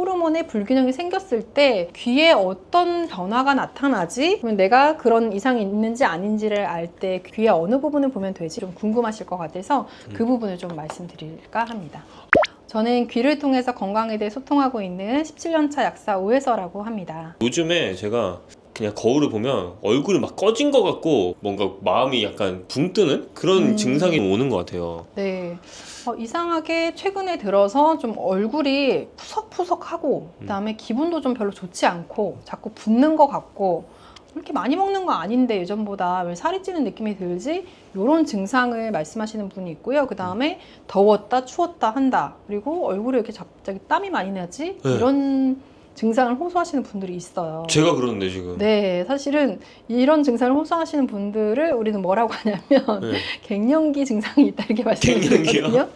호르몬의 불균형이 생겼을 때 귀에 어떤 변화가 나타나지? 그러면 내가 그런 이상이 있는지 아닌지를 알 때 귀의 어느 부분을 보면 되지? 좀 궁금하실 것 같아서 그 부분을 좀 말씀드릴까 합니다. 저는 귀를 통해서 건강에 대해 소통하고 있는 17년차 약사 오혜서라고 합니다. 요즘에 제가 그냥 거울을 보면 얼굴이 막 꺼진 것 같고 뭔가 마음이 약간 붕 뜨는 그런 증상이 오는 것 같아요. 네. 이상하게 최근에 들어서 좀 얼굴이 푸석푸석하고 그다음에 기분도 좀 별로 좋지 않고 자꾸 붓는 것 같고 이렇게 많이 먹는 거 아닌데 예전보다 왜 살이 찌는 느낌이 들지? 이런 증상을 말씀하시는 분이 있고요. 그 다음에 더웠다 추웠다 한다. 그리고 얼굴에 이렇게 갑자기 땀이 많이 나지? 네. 이런 증상을 호소하시는 분들이 있어요. 제가 그러는데 지금. 네, 사실은 이런 증상을 호소하시는 분들을 우리는 뭐라고 하냐면 네. 갱년기 증상이 있다 이렇게 말씀드리거든요. 갱년기요?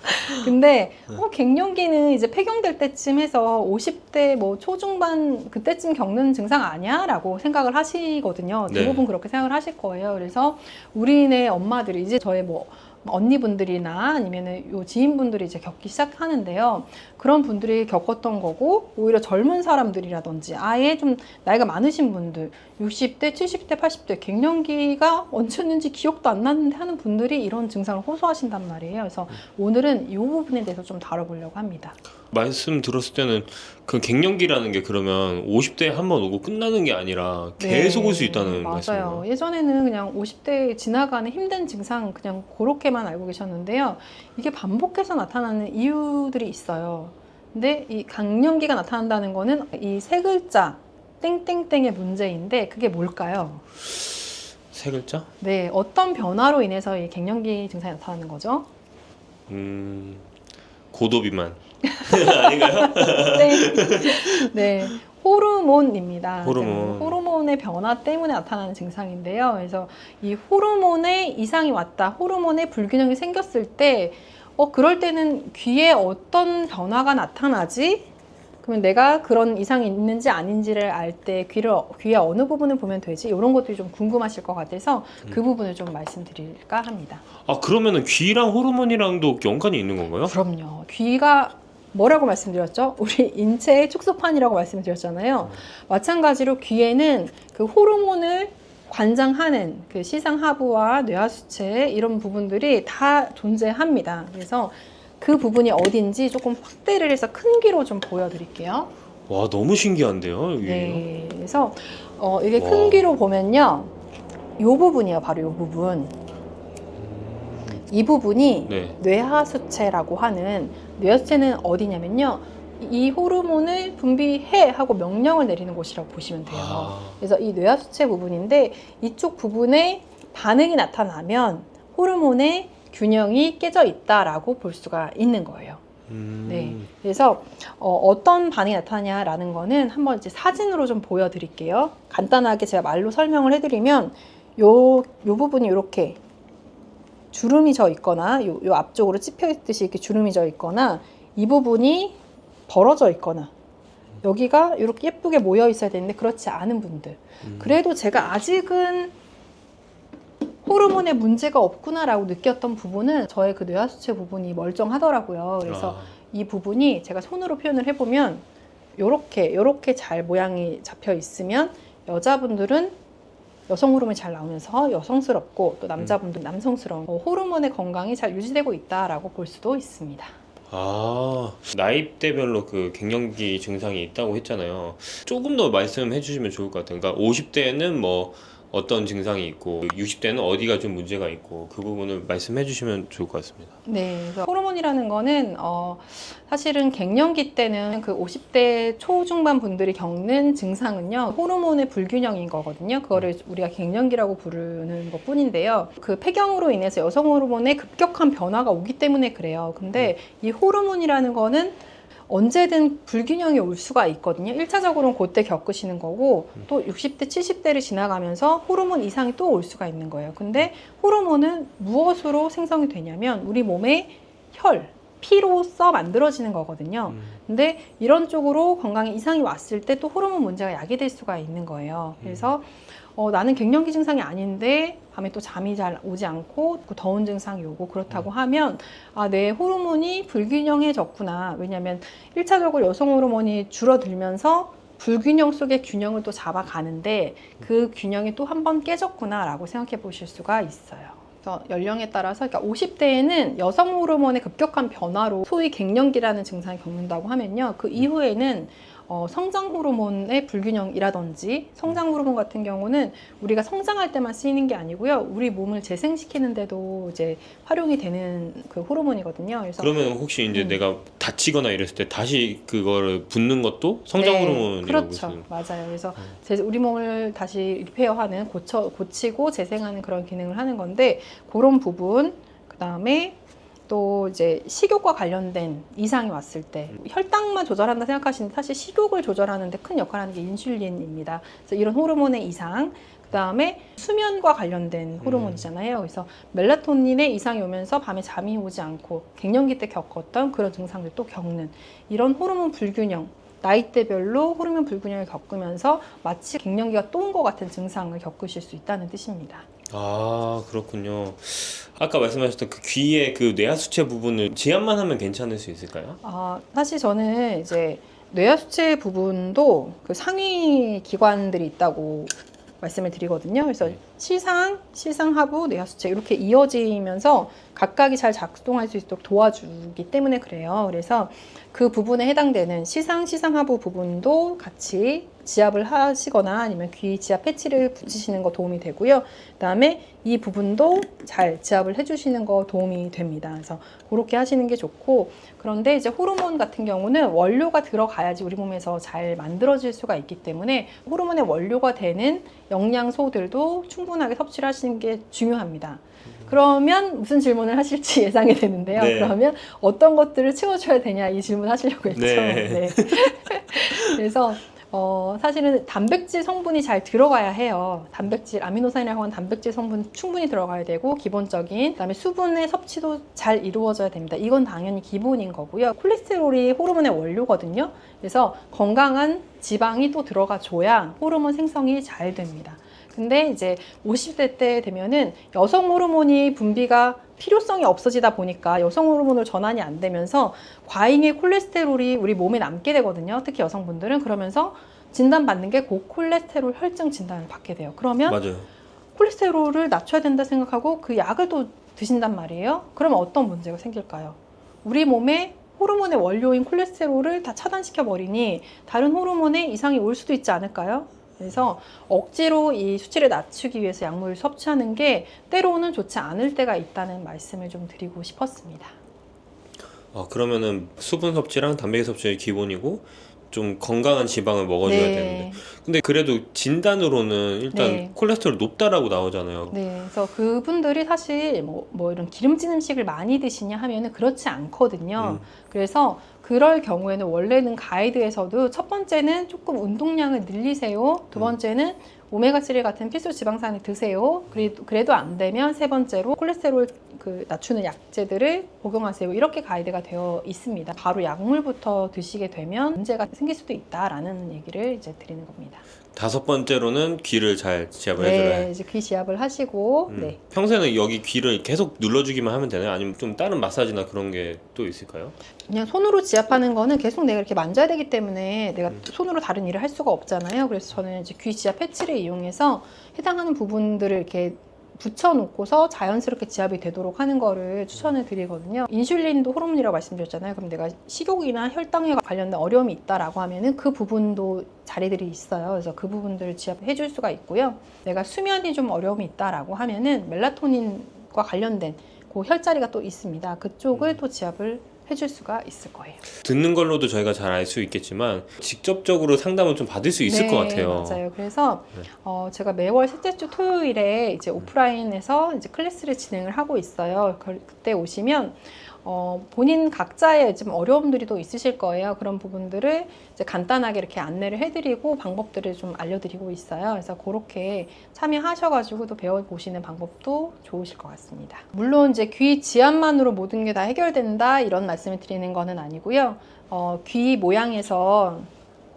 근데 갱년기는 이제 폐경될 때쯤 해서 50대 뭐 초중반 그때쯤 겪는 증상 아니야? 라고 생각을 하시거든요. 네. 대부분 그렇게 생각을 하실 거예요. 그래서 우리네 엄마들이 이제 저의 뭐 언니분들이나 아니면 요 지인분들이 이제 겪기 시작하는데요. 그런 분들이 겪었던 거고 오히려 젊은 사람들이라든지 아예 좀 나이가 많으신 분들 60대, 70대, 80대 갱년기가 언제였는지 기억도 안 나는데 하는 분들이 이런 증상을 호소하신단 말이에요. 그래서 오늘은 이 부분에 대해서 좀 다뤄보려고 합니다. 말씀 들었을 때는 그 갱년기라는 게 그러면 50대에 한 번 오고 끝나는 게 아니라 계속 올 수 있다는 맞아요. 말씀이에요. 예전에는 그냥 50대 지나가는 힘든 증상 그냥 그렇게만 알고 계셨는데요. 이게 반복해서 나타나는 이유들이 있어요. 근데 이 갱년기가 나타난다는 거는 이 세 글자 땡땡땡의 문제인데 그게 뭘까요? 세 글자? 네, 어떤 변화로 인해서 이 갱년기 증상이 나타나는 거죠? 고도비만. 아닌가요? 네, 호르몬입니다. 호르몬. 호르몬의 변화 때문에 나타나는 증상인데요. 그래서 이 호르몬에 이상이 왔다, 호르몬의 불균형이 생겼을 때, 그럴 때는 귀에 어떤 변화가 나타나지? 그러면 내가 그런 이상이 있는지 아닌지를 알 때 귀의 어느 부분을 보면 되지? 이런 것들이 좀 궁금하실 것 같아서 그 부분을 좀 말씀드릴까 합니다. 아, 그러면은 귀랑 호르몬이랑도 연관이 있는 건가요? 그럼요. 귀가 뭐라고 말씀드렸죠? 우리 인체의 축소판이라고 말씀드렸잖아요. 마찬가지로 귀에는 그 호르몬을 관장하는 그 시상하부와 뇌하수체 이런 부분들이 다 존재합니다. 그래서 그 부분이 어딘지 조금 확대를 해서 큰 귀로 좀 보여드릴게요. 와, 너무 신기한데요, 이게. 네, 그래서 이게 와. 큰 귀로 보면요, 이 부분이에요, 바로 이 부분. 이 부분이 네. 뇌하수체라고 하는, 뇌하수체는 어디냐면요, 이 호르몬을 분비해 하고 명령을 내리는 곳이라고 보시면 돼요. 그래서 이 뇌하수체 부분인데 이쪽 부분에 반응이 나타나면 호르몬의 균형이 깨져 있다라고 볼 수가 있는 거예요. 네, 그래서 어떤 반응이 나타나냐라는 거는 한번 이제 사진으로 좀 보여드릴게요. 간단하게 제가 말로 설명을 해드리면 요 부분이 이렇게 주름이 져 있거나 요 앞쪽으로 찝혀 있듯이 이렇게 주름이 져 있거나 이 부분이 벌어져 있거나 여기가 이렇게 예쁘게 모여 있어야 되는데 그렇지 않은 분들, 그래도 제가 아직은 호르몬에 문제가 없구나라고 느꼈던 부분은 저의 그 뇌하수체 부분이 멀쩡하더라고요. 그래서 이 부분이 제가 손으로 표현을 해보면 요렇게 잘 모양이 잡혀 있으면 여자분들은 여성 호르몬이 잘 나오면서 여성스럽고 또 남자분들은 남성스러운 호르몬의 건강이 잘 유지되고 있다라고 볼 수도 있습니다. 아, 나이대별로 그 갱년기 증상이 있다고 했잖아요. 조금 더 말씀해 주시면 좋을 것 같아요. 그러니까 50대에는 뭐 어떤 증상이 있고 60대는 어디가 좀 문제가 있고 그 부분을 말씀해 주시면 좋을 것 같습니다. 네, 그래서 호르몬이라는 거는 사실은 갱년기 때는 그 50대 초중반 분들이 겪는 증상은요, 호르몬의 불균형인 거거든요. 그거를 우리가 갱년기라고 부르는 것 뿐인데요. 그 폐경으로 인해서 여성 호르몬의 급격한 변화가 오기 때문에 그래요. 근데 이 호르몬이라는 거는 언제든 불균형이 올 수가 있거든요. 1차적으로는 그때 겪으시는 거고 또 60대, 70대를 지나가면서 호르몬 이상이 또 올 수가 있는 거예요. 근데 호르몬은 무엇으로 생성이 되냐면 우리 몸의 혈, 피로써 만들어지는 거거든요. 근데 이런 쪽으로 건강에 이상이 왔을 때 또 호르몬 문제가 야기될 수가 있는 거예요. 그래서 나는 갱년기 증상이 아닌데 밤에 또 잠이 잘 오지 않고 더운 증상이 오고 그렇다고 하면 내 호르몬이 불균형해졌구나. 왜냐하면 1차적으로 여성 호르몬이 줄어들면서 불균형 속의 균형을 또 잡아가는데 그 균형이 또 한 번 깨졌구나라고 생각해 보실 수가 있어요. 그래서 연령에 따라서 그러니까 50대에는 여성 호르몬의 급격한 변화로 소위 갱년기라는 증상을 겪는다고 하면요. 그 이후에는 성장 호르몬의 불균형이라든지 성장 호르몬 같은 경우는 우리가 성장할 때만 쓰이는 게 아니고요. 우리 몸을 재생시키는데도 이제 활용이 되는 그 호르몬이거든요. 그래서 그러면 혹시 이제 내가 다치거나 이랬을 때 다시 그거를 붓는 것도 성장 호르몬이라고 그렇죠. 보시는 맞아요. 그래서 우리 몸을 다시 리페어하는 고치고 재생하는 그런 기능을 하는 건데 그런 부분 그다음에 또 이제 식욕과 관련된 이상이 왔을 때 혈당만 조절한다 생각하시는데 사실 식욕을 조절하는데 큰 역할을 하는 게 인슐린입니다. 그래서 이런 호르몬의 이상 그다음에 수면과 관련된 호르몬이잖아요. 그래서 멜라토닌의 이상이 오면서 밤에 잠이 오지 않고 갱년기 때 겪었던 그런 증상들 또 겪는 이런 호르몬 불균형 나이대별로 호르몬 불균형을 겪으면서 마치 갱년기가 또 온 것 같은 증상을 겪으실 수 있다는 뜻입니다. 아, 그렇군요. 아까 말씀하셨던 그 귀의 그 뇌하수체 부분을 지압만 하면 괜찮을 수 있을까요? 사실 저는 이제 뇌하수체 부분도 그 상위 기관들이 있다고 말씀을 드리거든요. 그래서 시상하부, 뇌하수체 이렇게 이어지면서 각각이 잘 작동할 수 있도록 도와주기 때문에 그래요. 그래서 그 부분에 해당되는 시상하부 부분도 같이 지압을 하시거나 아니면 귀 지압 패치를 붙이시는 거 도움이 되고요. 그다음에 이 부분도 잘 지압을 해주시는 거 도움이 됩니다. 그래서 그렇게 하시는 게 좋고 그런데 이제 호르몬 같은 경우는 원료가 들어가야지 우리 몸에서 잘 만들어질 수가 있기 때문에 호르몬의 원료가 되는 영양소들도 충분하게 섭취를 하시는 게 중요합니다. 그러면 무슨 질문을 하실지 예상이 되는데요. 네. 그러면 어떤 것들을 채워줘야 되냐 이 질문 하시려고 했죠. 네. 그래서 사실은 단백질 성분이 잘 들어가야 해요. 단백질, 아미노산이라고 하는 단백질 성분 충분히 들어가야 되고 기본적인 그다음에 수분의 섭취도 잘 이루어져야 됩니다. 이건 당연히 기본인 거고요. 콜레스테롤이 호르몬의 원료거든요. 그래서 건강한 지방이 또 들어가줘야 호르몬 생성이 잘 됩니다. 근데 이제 50대 때 되면은 여성 호르몬이 분비가 필요성이 없어지다 보니까 여성 호르몬으로 전환이 안 되면서 과잉의 콜레스테롤이 우리 몸에 남게 되거든요. 특히 여성분들은 그러면서 진단받는 게 고콜레스테롤 혈증 진단을 받게 돼요. 그러면 맞아요. 콜레스테롤을 낮춰야 된다 생각하고 그 약을 또 드신단 말이에요. 그러면 어떤 문제가 생길까요? 우리 몸에 호르몬의 원료인 콜레스테롤을 다 차단시켜 버리니 다른 호르몬에 이상이 올 수도 있지 않을까요? 그래서 억지로 이 수치를 낮추기 위해서 약물을 섭취하는 게 때로는 좋지 않을 때가 있다는 말씀을 좀 드리고 싶었습니다. 그러면은 수분 섭취랑 단백질 섭취가 기본이고 좀 건강한 지방을 먹어줘야 되는데 근데 그래도 진단으로는 일단 콜레스테롤 높다라고 나오잖아요. 네, 그래서 그분들이 사실 뭐 이런 기름진 음식을 많이 드시냐 하면은 그렇지 않거든요. 그래서 그럴 경우에는 원래는 가이드에서도 첫 번째는 조금 운동량을 늘리세요. 두 번째는 오메가3 같은 필수 지방산을 드세요. 그래도 안 되면 세 번째로 콜레스테롤 낮추는 약제들을 복용하세요. 이렇게 가이드가 되어 있습니다. 바로 약물부터 드시게 되면 문제가 생길 수도 있다라는 얘기를 이제 드리는 겁니다. 다섯 번째로는 귀를 잘 지압을 해줘야 네, 이제 귀 지압을 하시고 평소에는 여기 귀를 계속 눌러주기만 하면 되나요? 아니면 좀 다른 마사지나 그런 게 또 있을까요? 그냥 손으로 지압하는 거는 계속 내가 이렇게 만져야 되기 때문에 내가 손으로 다른 일을 할 수가 없잖아요. 그래서 저는 이제 귀 지압 패치를 이용해서 해당하는 부분들을 이렇게 붙여놓고서 자연스럽게 지압이 되도록 하는 거를 추천을 드리거든요. 인슐린도 호르몬이라고 말씀드렸잖아요. 그럼 내가 식욕이나 혈당에 관련된 어려움이 있다라고 하면은 그 부분도 자리들이 있어요. 그래서 그 부분들을 지압해 줄 수가 있고요. 내가 수면이 좀 어려움이 있다라고 하면은 멜라토닌과 관련된 그 혈자리가 또 있습니다. 그쪽을 또 지압을 해줄 수가 있을 거예요. 듣는 걸로도 저희가 잘 알 수 있겠지만 직접적으로 상담을 좀 받을 수 있을 것 같아요. 맞아요. 그래서 제가 매월 셋째 주 토요일에 이제 오프라인에서 이제 클래스를 진행을 하고 있어요. 그때 오시면 본인 각자의 좀 어려움들이 또 있으실 거예요. 그런 부분들을 이제 간단하게 이렇게 안내를 해드리고 방법들을 좀 알려드리고 있어요. 그래서 그렇게 참여하셔가지고 또 배워보시는 방법도 좋으실 것 같습니다. 물론 이제 귀 지압만으로 모든 게 다 해결된다 이런 말씀을 드리는 거는 아니고요. 귀 모양에서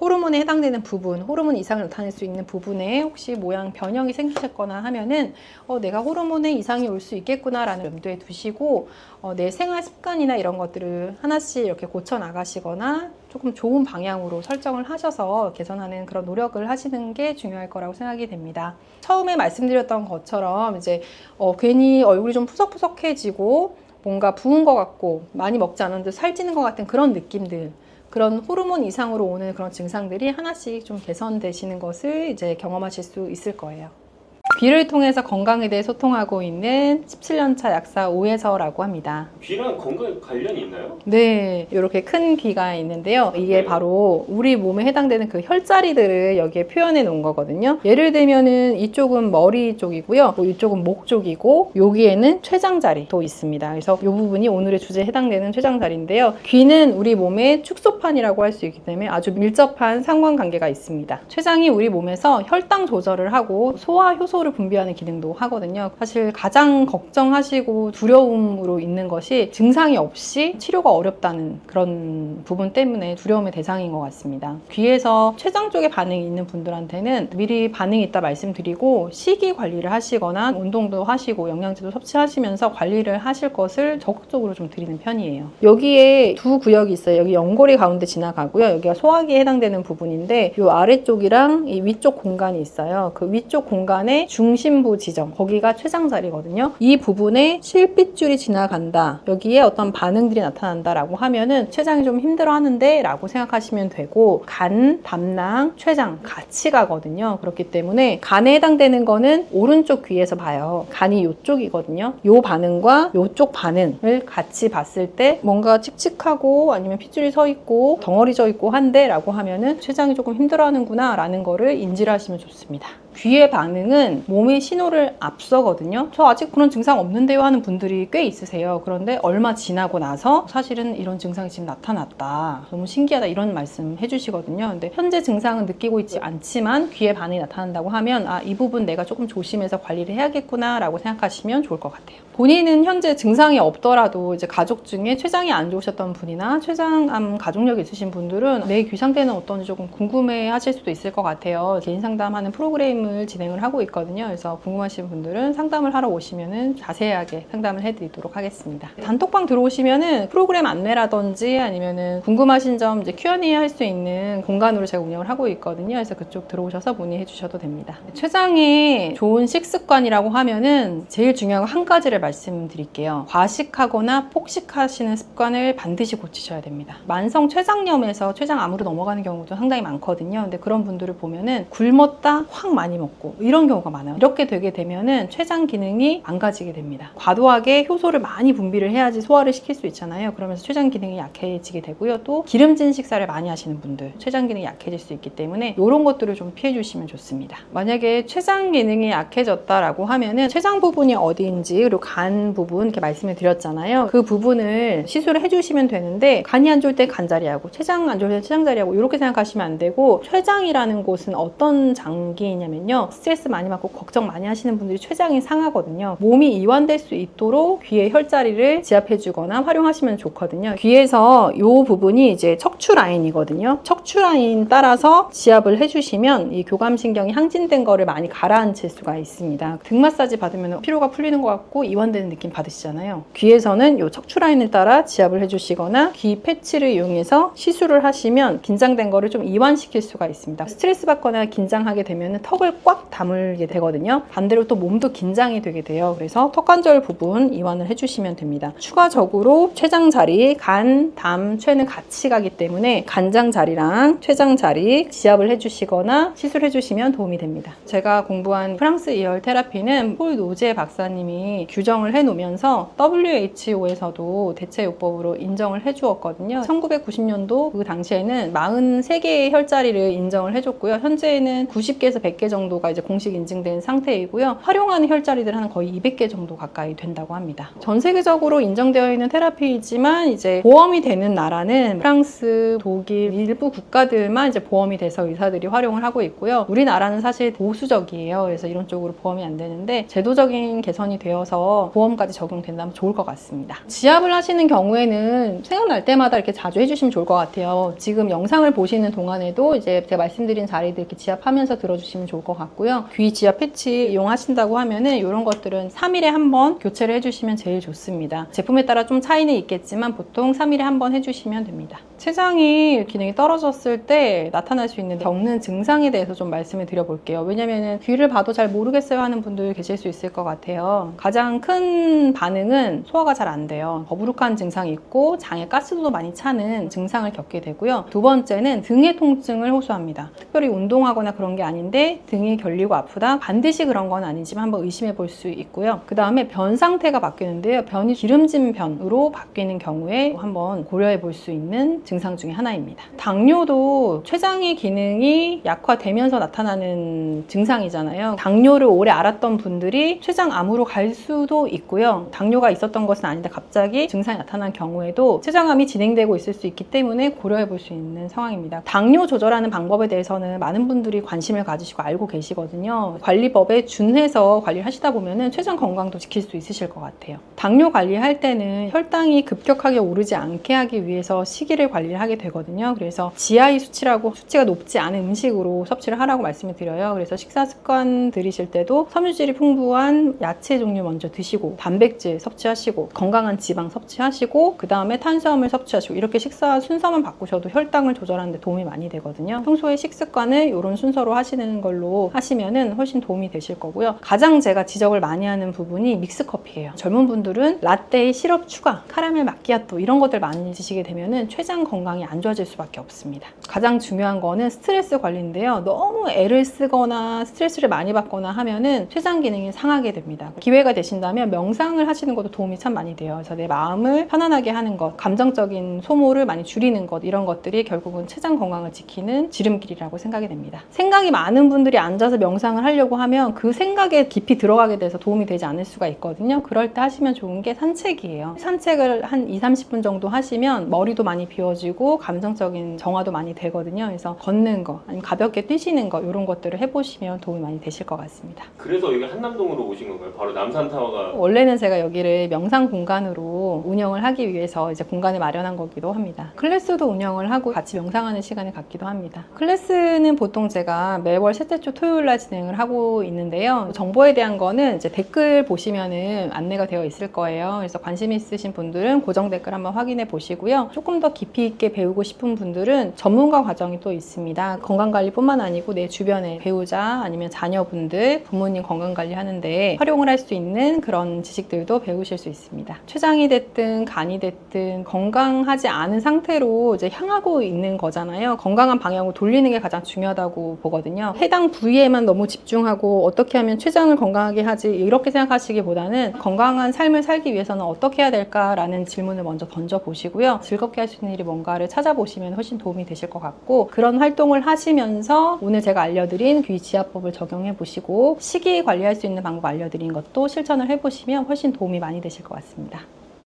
호르몬에 해당되는 부분, 호르몬 이상을 나타낼 수 있는 부분에 혹시 모양 변형이 생기셨거나 하면은 내가 호르몬에 이상이 올 수 있겠구나라는 염두에 두시고 내 생활 습관이나 이런 것들을 하나씩 이렇게 고쳐 나가시거나 조금 좋은 방향으로 설정을 하셔서 개선하는 그런 노력을 하시는 게 중요할 거라고 생각이 됩니다. 처음에 말씀드렸던 것처럼 이제 괜히 얼굴이 좀 푸석푸석해지고 뭔가 부은 것 같고 많이 먹지 않았는데 살찌는 것 같은 그런 느낌들, 그런 호르몬 이상으로 오는 그런 증상들이 하나씩 좀 개선되시는 것을 이제 경험하실 수 있을 거예요. 귀를 통해서 건강에 대해 소통하고 있는 17년차 약사 오혜서라고 합니다. 귀랑 건강에 관련이 있나요? 네, 이렇게 큰 귀가 있는데요. 이게 네. 바로 우리 몸에 해당되는 그 혈자리들을 여기에 표현해 놓은 거거든요. 예를 들면은 이쪽은 머리 쪽이고요. 이쪽은 목 쪽이고 여기에는 췌장자리도 있습니다. 그래서 이 부분이 오늘의 주제에 해당되는 췌장자리인데요. 귀는 우리 몸의 축소판이라고 할 수 있기 때문에 아주 밀접한 상관관계가 있습니다. 췌장이 우리 몸에서 혈당 조절을 하고 소화 효소를 분비하는 기능도 하거든요. 사실 가장 걱정하시고 두려움으로 있는 것이 증상이 없이 치료가 어렵다는 그런 부분 때문에 두려움의 대상인 것 같습니다. 귀에서 췌장 쪽에 반응이 있는 분들한테는 미리 반응이 있다 말씀드리고 시기 관리를 하시거나 운동도 하시고 영양제도 섭취하시면서 관리를 하실 것을 적극적으로 좀 드리는 편이에요. 여기에 두 구역이 있어요. 여기 연골이 가운데 지나가고요. 여기가 소화기에 해당되는 부분인데 이 아래쪽이랑 이 위쪽 공간이 있어요. 그 위쪽 공간에 중심부 지점, 거기가 췌장자리거든요. 이 부분에 실핏줄이 지나간다, 여기에 어떤 반응들이 나타난다라고 하면은 췌장이 좀 힘들어하는데 라고 생각하시면 되고, 간, 담낭, 췌장 같이 가거든요. 그렇기 때문에 간에 해당되는 거는 오른쪽 귀에서 봐요. 간이 이쪽이거든요. 요 반응과 요쪽 반응을 같이 봤을 때 뭔가 칙칙하고 아니면 핏줄이 서 있고 덩어리 져 있고 한데 라고 하면은 췌장이 조금 힘들어하는구나 라는 거를 인지를 하시면 좋습니다. 귀의 반응은 몸의 신호를 앞서거든요. 저 아직 그런 증상 없는데요 하는 분들이 꽤 있으세요. 그런데 얼마 지나고 나서 사실은 이런 증상이 지금 나타났다, 너무 신기하다, 이런 말씀 해주시거든요. 근데 현재 증상은 느끼고 있지 않지만 귀의 반응이 나타난다고 하면 이 부분 내가 조금 조심해서 관리를 해야겠구나 라고 생각하시면 좋을 것 같아요. 본인은 현재 증상이 없더라도 이제 가족 중에 췌장이 안 좋으셨던 분이나 췌장암 가족력이 있으신 분들은 내 귀 상태는 어떤지 조금 궁금해 하실 수도 있을 것 같아요. 개인 상담하는 프로그램을 진행을 하고 있거든요. 그래서 궁금하신 분들은 상담을 하러 오시면은 자세하게 상담을 해드리도록 하겠습니다. 단톡방 들어오시면은 프로그램 안내라든지 아니면은 궁금하신 점 이제 Q&A 할 수 있는 공간으로 제가 운영을 하고 있거든요. 그래서 그쪽 들어오셔서 문의해 주셔도 됩니다. 췌장의 좋은 식습관이라고 하면은 제일 중요한 거 한 가지를 말씀드릴게요. 과식하거나 폭식하시는 습관을 반드시 고치셔야 됩니다. 만성 췌장염에서 췌장암으로 넘어가는 경우도 상당히 많거든요. 근데 그런 분들을 보면은 굶었다 확 많이 먹고 이런 경우가 많아요. 이렇게 되게 되면은 췌장 기능이 망가지게 됩니다. 과도하게 효소를 많이 분비를 해야지 소화를 시킬 수 있잖아요. 그러면서 췌장 기능이 약해지게 되고요. 또 기름진 식사를 많이 하시는 분들 췌장 기능이 약해질 수 있기 때문에 이런 것들을 좀 피해 주시면 좋습니다. 만약에 췌장 기능이 약해졌다라고 하면은 췌장 부분이 어디인지, 그리고 간 부분 이렇게 말씀을 드렸잖아요. 그 부분을 시술을 해주시면 되는데, 간이 안 좋을 때 간자리하고 췌장 안 좋을 때 췌장자리하고 이렇게 생각하시면 안 되고, 췌장이라는 곳은 어떤 장기냐면요, 스트레스 많이 받고 걱정 많이 하시는 분들이 췌장이 상하거든요. 몸이 이완될 수 있도록 귀의 혈자리를 지압해주거나 활용하시면 좋거든요. 귀에서 이 부분이 이제 척추 라인이거든요. 척추 라인 따라서 지압을 해주시면 이 교감신경이 항진된 거를 많이 가라앉힐 수가 있습니다. 등 마사지 받으면 피로가 풀리는 것 같고 이완되는 느낌 받으시잖아요. 귀에서는 이 척추 라인을 따라 지압을 해주시거나 귀 패치를 이용해서 시술을 하시면 긴장된 거를 좀 이완시킬 수가 있습니다. 스트레스 받거나 긴장하게 되면 턱을 꽉 다물게 되거든요. 반대로 또 몸도 긴장이 되게 돼요. 그래서 턱관절 부분 이완을 해주시면 됩니다. 추가적으로 췌장 자리, 간, 담, 췌는 같이 가기 때문에 간장 자리랑 췌장 자리 지압을 해주시거나 시술해주시면 도움이 됩니다. 제가 공부한 프랑스 이열 테라피는 폴 노제 박사님이 규정을 해놓으면서 WHO에서도 대체요법으로 인정을 해주었거든요. 1990년도 그 당시에는 43개의 혈자리를 인정을 해줬고요. 현재는 90개에서 100개 정도 정도가 이제 공식 인증된 상태이고요. 활용하는 혈자리들은 한 거의 200개 정도 가까이 된다고 합니다. 전 세계적으로 인정되어 있는 테라피이지만 이제 보험이 되는 나라는 프랑스, 독일, 일부 국가들만 이제 보험이 돼서 의사들이 활용을 하고 있고요. 우리나라는 사실 보수적이에요. 그래서 이런 쪽으로 보험이 안 되는데 제도적인 개선이 되어서 보험까지 적용된다면 좋을 것 같습니다. 지압을 하시는 경우에는 생각날 때마다 이렇게 자주 해주시면 좋을 것 같아요. 지금 영상을 보시는 동안에도 이제 제가 말씀드린 자리들 이렇게 지압하면서 들어주시면 좋을 것 같고요. 귀 지압 패치 이용하신다고 하면은 이런 것들은 3일에 한 번 교체를 해주시면 제일 좋습니다. 제품에 따라 좀 차이는 있겠지만 보통 3일에 한 번 해주시면 됩니다. 췌장이 기능이 떨어졌을 때 나타날 수 있는 겪는 증상에 대해서 좀 말씀을 드려볼게요. 왜냐면은 귀를 봐도 잘 모르겠어요 하는 분들 계실 수 있을 것 같아요. 가장 큰 반응은 소화가 잘 안 돼요. 더부룩한 증상이 있고 장에 가스도 많이 차는 증상을 겪게 되고요. 두 번째는 등의 통증을 호소합니다. 특별히 운동하거나 그런 게 아닌데 등이 결리고 아프다? 반드시 그런 건 아니지만 한번 의심해 볼 수 있고요. 그 다음에 변 상태가 바뀌는데요. 변이 기름진 변으로 바뀌는 경우에 한번 고려해 볼 수 있는 증상 중에 하나입니다. 당뇨도 췌장의 기능이 약화되면서 나타나는 증상이잖아요. 당뇨를 오래 앓았던 분들이 췌장암으로 갈 수도 있고요. 당뇨가 있었던 것은 아닌데 갑자기 증상이 나타난 경우에도 췌장암이 진행되고 있을 수 있기 때문에 고려해 볼 수 있는 상황입니다. 당뇨 조절하는 방법에 대해서는 많은 분들이 관심을 가지시고 알고 계시거든요. 관리법에 준해서 관리를 하시다 보면은 췌장 건강도 지킬 수 있으실 것 같아요. 당뇨 관리할 때는 혈당이 급격하게 오르지 않게 하기 위해서 식이를 관리를 하게 되거든요. 그래서 GI 수치라고 수치가 높지 않은 음식으로 섭취를 하라고 말씀을 드려요. 그래서 식사 습관 들이실 때도 섬유질이 풍부한 야채 종류 먼저 드시고 단백질 섭취하시고 건강한 지방 섭취하시고 그 다음에 탄수화물 섭취하시고 이렇게 식사 순서만 바꾸셔도 혈당을 조절하는 데 도움이 많이 되거든요. 평소에 식습관을 이런 순서로 하시는 걸로 하시면은 훨씬 도움이 되실 거고요. 가장 제가 지적을 많이 하는 부분이 믹스커피예요. 젊은 분들은 라떼에 시럽 추가, 카라멜 마키아토 이런 것들 많이 드시게 되면은 췌장 건강이 안 좋아질 수밖에 없습니다. 가장 중요한 거는 스트레스 관리인데요. 너무 애를 쓰거나 스트레스를 많이 받거나 하면은 췌장 기능이 상하게 됩니다. 기회가 되신다면 명상을 하시는 것도 도움이 참 많이 돼요. 그래서 내 마음을 편안하게 하는 것, 감정적인 소모를 많이 줄이는 것 이런 것들이 결국은 췌장 건강을 지키는 지름길이라고 생각이 됩니다. 생각이 많은 분들이 앉아서 명상을 하려고 하면 그 생각에 깊이 들어가게 돼서 도움이 되지 않을 수가 있거든요. 그럴 때 하시면 좋은 게 산책이에요. 산책을 한 20-30분 정도 하시면 머리도 많이 비워지고 감정적인 정화도 많이 되거든요. 그래서 걷는 거, 아니면 가볍게 뛰시는 거 이런 것들을 해보시면 도움이 많이 되실 것 같습니다. 그래서 여기 한남동으로 오신 건가요? 바로 남산타워가 원래는 제가 여기를 명상 공간으로 운영을 하기 위해서 이제 공간을 마련한 거기도 합니다. 클래스도 운영을 하고 같이 명상하는 시간을 갖기도 합니다. 클래스는 보통 제가 매월 셋째 주 토요일 날 진행을 하고 있는데요. 정보에 대한 거는 이제 댓글 보시면은 안내가 되어 있을 거예요. 그래서 관심 있으신 분들은 고정 댓글 한번 확인해 보시고요. 조금 더 깊이 있게 배우고 싶은 분들은 전문가 과정이 또 있습니다. 건강관리뿐만 아니고 내 주변에 배우자 아니면 자녀분들, 부모님 건강관리 하는데 활용을 할 수 있는 그런 지식들도 배우실 수 있습니다. 췌장이 됐든 간이 됐든 건강하지 않은 상태로 이제 향하고 있는 거잖아요. 건강한 방향으로 돌리는 게 가장 중요하다고 보거든요. 해당 부위에만 너무 집중하고 어떻게 하면 췌장을 건강하게 하지 이렇게 생각하시기보다는 건강한 삶을 살기 위해서는 어떻게 해야 될까라는 질문을 먼저 던져보시고요. 즐겁게 할 수 있는 일이 뭔가를 찾아보시면 훨씬 도움이 되실 것 같고 그런 활동을 하시면서 오늘 제가 알려드린 귀 지압법을 적용해 보시고 식이 관리할 수 있는 방법 알려드린 것도 실천을 해보시면 훨씬 도움이 많이 되실 것 같습니다.